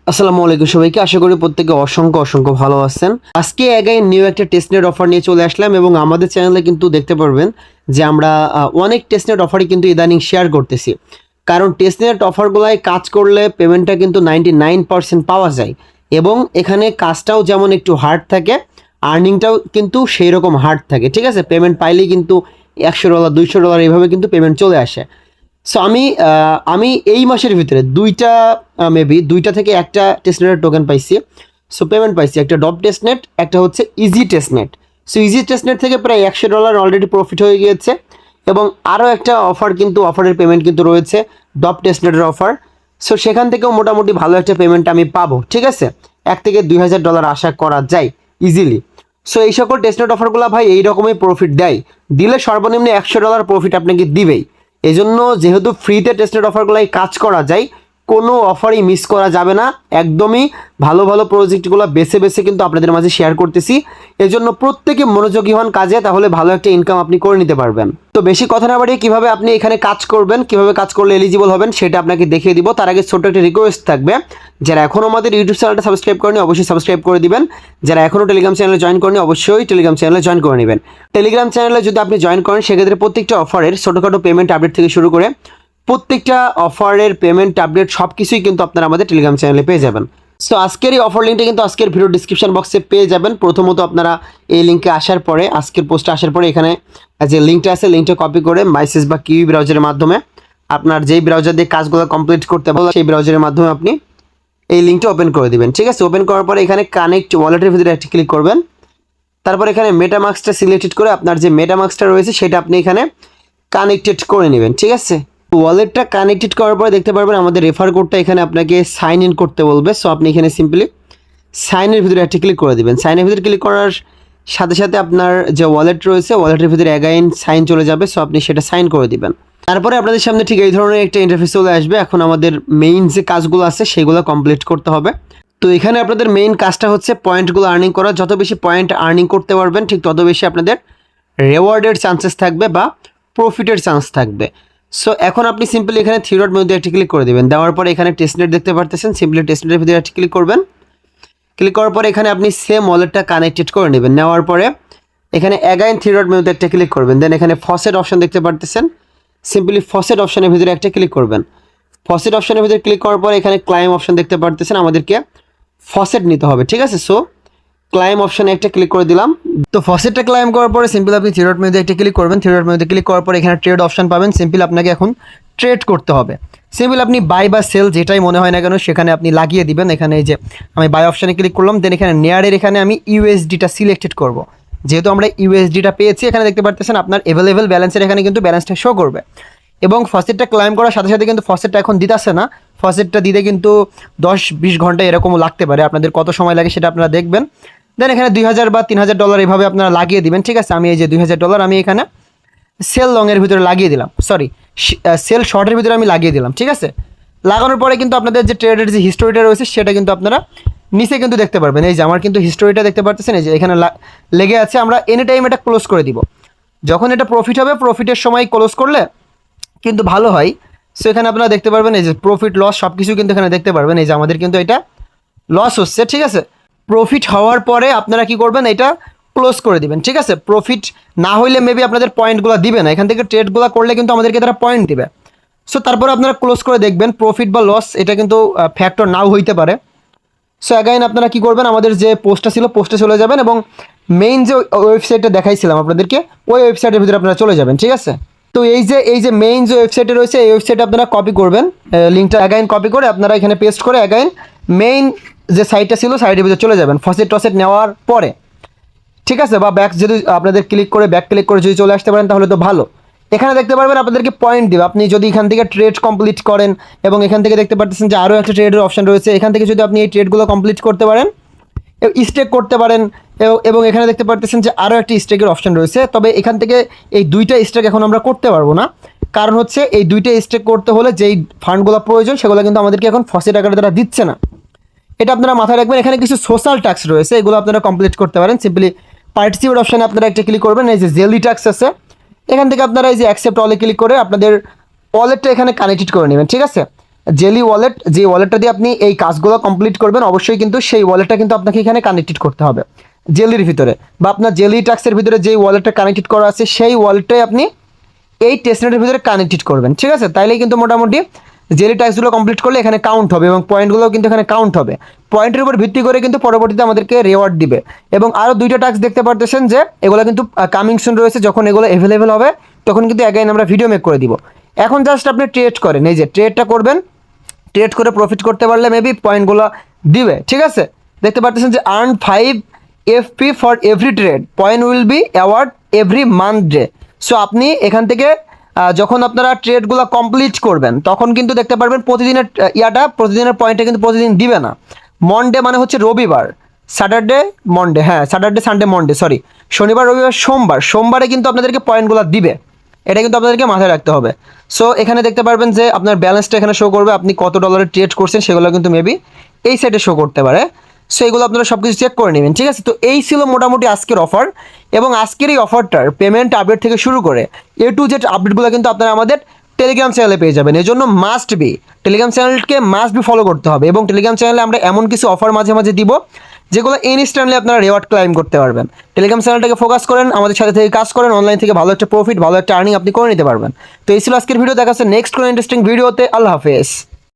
আসসালামু আলাইকুম সবাইকে, আশা করি প্রত্যেকে অসংখ্য অসংখ্য ভালো আছেন। আজকে এগাইন নিউ একটা টেস্টনেট অফার নিয়ে চলে আসলাম এবং আমাদের চ্যানেলে কিন্তু দেখতে পারবেন যে আমরা অনেক টেস্টনেট অফারই কিন্তু ইদানিং শেয়ার করতেছি। কারণ টেস্টনেট অফারগুলোয় কাজ করলে পেমেন্টটা কিন্তু 99% পাওয়া যায় এবং এখানে কাজটাও যেমন একটু হার্ড থাকে, আর্নিংটাও কিন্তু সেই রকম হার্ড থাকে। ঠিক আছে, পেমেন্ট পাইলেই কিন্তু $100 $200 এইভাবে কিন্তু পেমেন্ট চলে আসে। সো আমি এই মাসের ভিতরে দুইটা থেকে একটা টেস্টনেটের টোকেন পাইছি। সো পেমেন্ট পাইছি, একটা ডপ টেস্টনেট, একটা হচ্ছে easy testnet. So easy testnet থেকে প্রায় $100 অলরেডি প্রফিট হয়ে গিয়েছে এবং আরও একটা অফারের পেমেন্ট কিন্তু রয়েছে, ডপ টেস্টনেটের অফার। সো সেখান থেকেও মোটামুটি ভালো একটা পেমেন্ট আমি পাবো। ঠিক আছে, $1 থেকে $2000 আশা করা যায় ইজিলি। সো এই সকল টেস্টনেট অফারগুলো ভাই এই রকমই প্রফিট দেয়, দিলে সর্বনিম্ন $100 প্রফিট আপনাকে দিবেই। এই জন্য যেহেতু ফ্রিতে টেস্টেড অফারগুলাই কাজ করা যায়, কোনো অফারই মিস করা যাবে না। একদমই ভালো ভালো প্রজেক্টগুলো বেছে বেছে কিন্তু আপনাদের মাঝে শেয়ার করতেছি। এজন্য প্রত্যেকে মনোযোগী হন কাজে, তাহলে ভালো একটা ইনকাম আপনি করে নিতে পারবেন। তো বেশি কথা না বাড়িয়ে কীভাবে আপনি এখানে কাজ করবেন, কীভাবে কাজ করলে এলিজিবল হবেন সেটা আপনাকে দেখিয়ে দিব। তার আগে ছোট্ট একটা রিকোয়েস্ট থাকবে, যারা এখনও আমাদের ইউটিউব চ্যানেলটা সাবস্ক্রাইব করেনি অবশ্যই সাবস্ক্রাইব করে দিবেন। যারা এখনও টেলিগ্রাম চ্যানেলে জয়েন করেনি অবশ্যই টেলিগ্রাম চ্যানেলে জয়েন করে নেবেন। টেলিগ্রাম চ্যানেলে যদি আপনি জয়েন করেন সেক্ষেত্রে প্রত্যেকটা অফারের ছোটোখাটো পেমেন্ট আপডেট থেকে শুরু করে প্রত্যেকটা অফারের পেমেন্ট আপডেট সব কিছুই কিন্তু আপনারা আমাদের টেলিগ্রাম চ্যানেলে পেয়ে যাবেন। সো আজকের এই অফার লিঙ্কটা কিন্তু আজকের ভিডিও ডিসক্রিপশন বক্সে পেয়ে যাবেন। প্রথমত আপনারা এই লিঙ্কে আসার পরে, আজকের পোস্টে আসার পরে এখানে যে লিঙ্কটা আছে লিঙ্কটা কপি করে মাইসেজ বা কিউই ব্রাউজারের মাধ্যমে আপনার যেই ব্রাউজার দিয়ে কাজগুলো কমপ্লিট করতে পারবেন সেই ব্রাউজারের মাধ্যমে আপনি এই লিঙ্কটা ওপেন করে দিবেন। ঠিক আছে, ওপেন করার পরে এখানে কানেক্ট ওয়ালেটের ভিতরে একটা ক্লিক করবেন। তারপর এখানে মেটামাস্কটা সিলেক্টেড করে আপনার যে মেটামাস্কটা রয়েছে সেটা আপনি এখানে কানেক্টেড করে নেবেন। ঠিক আছে, ওয়ালেটটা কানেক্টেড করার পরে দেখতে পারবেন আমাদের রেফার কোডটা এখানে আপনাকে সাইন ইন করতে বলবে। সো আপনি এখানে সিম্পলি সাইনের ভিতরে একটা ক্লিক করে দেবেন। সাইনের ভিতরে ক্লিক করার সাথে সাথে আপনার যে ওয়ালেট রয়েছে ওয়ালেটের ভিতরে অ্যাগাইন সাইন চলে যাবে। সো আপনি সেটা সাইন করে দিবেন। তারপরে আপনাদের সামনে ঠিক এই ধরনের একটা ইন্টারফেস চলে আসবে। এখন আমাদের মেইন যে কাজগুলো আছে সেগুলো কমপ্লিট করতে হবে। তো এখানে আপনাদের মেইন কাজটা হচ্ছে পয়েন্টগুলো আর্নিং করা। যত বেশি পয়েন্ট আর্নিং করতে পারবেন ঠিক তত বেশি আপনাদের রেওয়ার্ডের চান্সেস থাকবে বা প্রফিটের চান্স থাকবে। সো এখন আপনি সিম্পলি এখানে থ্রি ডট মেনুতে একটা ক্লিক করে দেবেন। দেওয়ার পরে এখানে টেস্টনেট দেখতে পারতেছেন, সিম্পলি টেস্টনেটের ভিতরে একটা ক্লিক করবেন। ক্লিক করার পরে এখানে আপনি সেম ওয়ালেটটা কানেক্টেড করে নেবেন। নেওয়ার পরে এখানে অ্যাগাইন থ্রি ডট মেনুতে একটা ক্লিক করবেন। দেন এখানে ফসেট অপশন দেখতে পারতেছেন, সিম্পলি ফসেট অপশনের ভিতরে একটা ক্লিক করবেন। ফসেট অপশনের ভিতরে ক্লিক করার পরে এখানে ক্লাইম অপশন দেখতে পারতেছেন, আমাদেরকে ফসেট নিতে হবে। ঠিক আছে, সো ক্লাইম অপশনে একটা ক্লিক করে দিলাম। তো ফসেটটা ক্লাইম করার পরে সিম্পল আপনি থ্রি ডট মেনুতে একটা ক্লিক করবেন। থ্রি ডট মেনুতে ক্লিক করার পরে এখানে ট্রেড অপশন পাবেন। সিম্পল আপনাকে এখন ট্রেড করতে হবে। সিম্পল আপনি বাই বা সেল যেটাই মনে হয় না কেন সেখানে আপনি লাগিয়ে দিবেন। এখানে এই যে আমি বাই অপশানে ক্লিক করলাম, দেন এখানে নেয়ারের এখানে আমি ইউএসডিটা সিলেক্টেড করব। যেহেতু আমরা ইউএসডিটা পেয়েছি এখানে দেখতে পারতেছেন আপনার অ্যাভেলেবেল ব্যালেন্সের এখানে কিন্তু ব্যালেন্সটা শো করবে এবং ফসেটটা ক্লাইম করার সাথে সাথে কিন্তু ফসেটটা এখন দিতেছে না। ফসেটটা দিতে কিন্তু 10-20 ঘন্টা এরকমও লাগতে পারে, আপনাদের কত সময় লাগে সেটা আপনারা দেখবেন। দেন এখানে $2000 বা $3000 এভাবে আপনারা লাগিয়ে দিবেন। ঠিক আছে, আমি এই যে $2000 আমি এখানে সেল লংয়ের ভিতরে লাগিয়ে দিলাম, সরি সেল শর্টের ভিতরে আমি লাগিয়ে দিলাম। ঠিক আছে, লাগানোর পরে কিন্তু আপনাদের যে ট্রেডের যে হিস্টোরিটা রয়েছে সেটা কিন্তু আপনারা নিচে কিন্তু দেখতে পারবেন। এই যে আমার কিন্তু হিস্টোরিটা দেখতে পারতেছেন, এই যে এখানে লেগে আছে। আমরা এনি টাইম এটা ক্লোজ করে দিব, যখন এটা প্রফিট হবে প্রফিটের সময় ক্লোজ করলে কিন্তু ভালো হয়। সো এখানে আপনারা দেখতে পারবেন এই যে প্রফিট লস সব কিছু কিন্তু এখানে দেখতে পারবেন। এই যে আমাদের কিন্তু এটা লস হচ্ছে। ঠিক আছে, প্রফিট হওয়ার পরে আপনারা কি করবেন, এটা ক্লোজ করে দিবেন। ঠিক আছে, প্রফিট না হইলে মেবি আপনাদের পয়েন্টগুলো দিবে না, এখান থেকে ট্রেডগুলো করলে কিন্তু আমাদেরকে তারা পয়েন্ট দিবে। সো তারপরে আপনারা ক্লোজ করে দেখবেন প্রফিট বা লস এটা কিন্তু ফ্যাক্টর নাও হইতে পারে। সো অ্যাগাইন আপনারা কি করবেন, আমাদের যে পোস্টটা ছিল পোস্টে চলে যাবেন এবং মেইন যে ওয়েবসাইটটা দেখাইছিলাম আপনাদেরকে ওই ওয়েবসাইটের ভিতরে আপনারা চলে যাবেন। ঠিক আছে, তো এই যে মেইন যে ওয়েবসাইটে রয়েছে এই ওয়েবসাইটে আপনারা কপি করবেন, লিঙ্কটা অ্যাগাইন কপি করে আপনারা এখানে পেস্ট করে অ্যাগাইন মেইন যে সাইটটা ছিল সাইটের ভিতরে চলে যাবেন ফসেট টসেট নেওয়ার পরে। ঠিক আছে, বা ব্যাক যদি আপনাদের ক্লিক করে যদি চলে আসতে পারেন তাহলে তো ভালো। এখানে দেখতে পারবেন আপনাদেরকে পয়েন্ট দেবে, আপনি যদি এখান থেকে ট্রেড কমপ্লিট করেন এবং এখান থেকে দেখতে পাচ্ছেন যে আরও একটা ট্রেডের অপশন রয়েছে, এখান থেকে যদি আপনি এই ট্রেডগুলো কমপ্লিট করতে পারেন স্টেক করতে পারেন এবং এখানে দেখতে পাচ্ছেন যে আরও একটি স্টেকের অপশন রয়েছে। তবে এখান থেকে এই দুইটা স্টেক এখন আমরা করতে পারবো না, কারণ হচ্ছে এই দুইটা স্টেক করতে হলে যেই ফান্ডগুলো প্রয়োজন সেগুলো কিন্তু আমাদেরকে এখন ফসেট আকারে তারা দিচ্ছে না। এটা আপনারা মাথায় রাখবেন। এখানে কিছু সোশ্যাল ট্যাক্স রয়েছে, এগুলো আপনারা কমপ্লিট করতে পারেন। সিম্পলি পার্টিসিপেট অপশানে আপনারা একটা ক্লিক করবেন। এই যে জেলি ট্যাক্স আছে এখান থেকে আপনারা এই যে অ্যাকসেপ্ট অলে ক্লিক করে আপনাদের ওয়ালেটটা এখানে কানেক্টেড করে নেবেন। ঠিক আছে, জেলি ওয়ালেট, যে ওয়ালেটটা দিয়ে আপনি এই কাজগুলো কমপ্লিট করবেন, অবশ্যই কিন্তু সেই ওয়ালেটটা কিন্তু আপনাকে এখানে কানেক্টেড করতে হবে জেলির ভিতরে, বা আপনার জেলি টাক্সের ভিতরে যেই ওয়ালেটটা কানেক্টেড করা আছে সেই ওয়ালেটটাই আপনি এই টেস্টনেটের ভিতরে কানেক্টেড করবেন, ঠিক আছে? তাইলেই কিন্তু মোটামুটি জেলি টাস্কগুলো কমপ্লিট করলে এখানে কাউন্ট হবে এবং পয়েন্টগুলোও কিন্তু এখানে কাউন্ট হবে। পয়েন্টের উপর ভিত্তি করে কিন্তু পরবর্তীতে আমাদেরকে রেওয়ার্ড দিবে। এবং আরও 2টা টাস্ক দেখতে পারতেছেন যে এগুলো কিন্তু কামিং সুন রয়েছে, যখন এগুলো অ্যাভেলেবেল হবে তখন কিন্তু অ্যাগাইন আমরা ভিডিও মেক করে দিব। এখন জাস্ট আপনি ট্রেড করেন, এই যে ট্রেডটা করবেন, ট্রেড করে প্রফিট করতে পারলে মেবি পয়েন্টগুলো দিবে, ঠিক আছে? দেখতে পারতেছেন যে earn 5 FP for every trade, point will be award every month day. So আপনি এখান থেকে যখন আপনারা ট্রেডগুলো কমপ্লিট করবেন তখন কিন্তু দেখতে পারবেন প্রতিদিনের প্রতিদিনের পয়েন্টটা কিন্তু প্রতিদিন দিবে না। মনডে মানে হচ্ছে রবিবার, স্যাটারডে মনডে, হ্যাঁ স্যাটারডে সানডে মনডে, সরি, শনিবার রবিবার সোমবারে কিন্তু আপনাদেরকে পয়েন্টগুলো দিবে। এটা কিন্তু আপনাদেরকে মাথায় রাখতে হবে। সো এখানে দেখতে পারবেন যে আপনার ব্যালেন্সটা এখানে শো করবে, আপনি কত ডলারের ট্রেড করছেন সেগুলো কিন্তু মেবি এই সাইডে শো করতে পারে। সো এগুলো আপনারা সব কিছু চেক করে নেবেন, ঠিক আছে? তো এই ছিল মোটামুটি আজকের অফার, এবং আজকের এই অফারটার পেমেন্ট আপডেট থেকে শুরু করে টু জেড আপডেটগুলো কিন্তু আপনারা আমাদের টেলিগ্রাম চ্যানেলে পেয়ে যাবেন। এই জন্য টেলিগ্রাম চ্যানেলকে মাস্ট বি ফলো করতে হবে, এবং টেলিগ্রাম চ্যানেলে আমরা এমন কিছু অফার মাঝে মাঝে দিব যেগুলো ইনস্ট্যান্টলি আপনারা রেওয়ার্ড ক্লাইম করতে পারবেন। টেলিগ্রাম চ্যানেলটাকে ফোকাস করেন, আমাদের সাথে থেকে কাজ করেন, অনলাইন থেকে ভালো একটা প্রফিট, ভালো একটা আর্নিং আপনি করে নিতে পারবেন। তো এই ছিল আজকের ভিডিও, দেখা হচ্ছে নেক্সট কোনো ইন্টারেস্টিং ভিডিওতে। আল্লাহ হাফেজ।